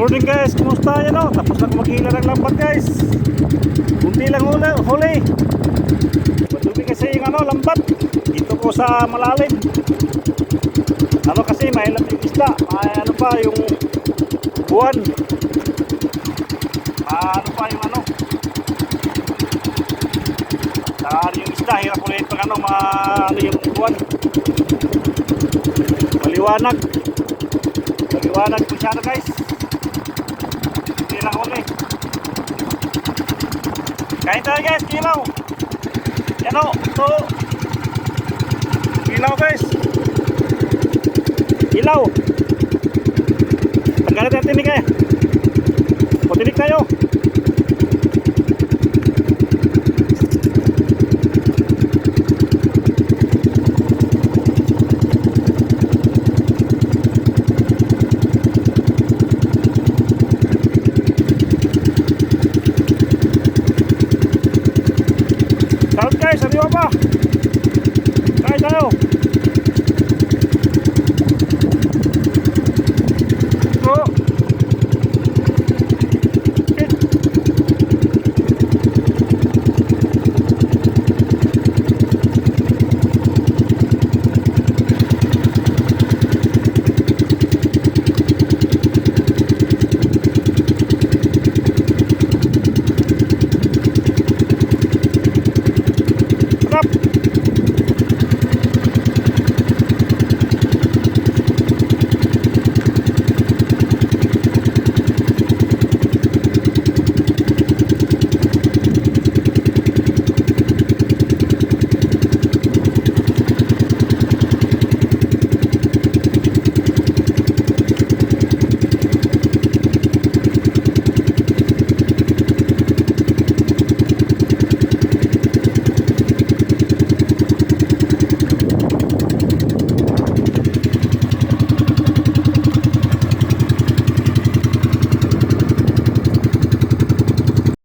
morning guys, kumusta yan o? Tapos na kumakila ng lambat guys. Kunti lang huli. Madumi kasi yung lambat. Dito ko sa malalim. Kasi may yung isda. May pa yung buwan. Pa yung saka yung isda. Hirap ulit pag yung buwan. Maliwanag. Maliwanag masyado guys. Kain tayo guys, kilaw. Yan o, ito. Kilaw guys. Kilaw. Tanggalin natin tinig eh. Patinig tayo.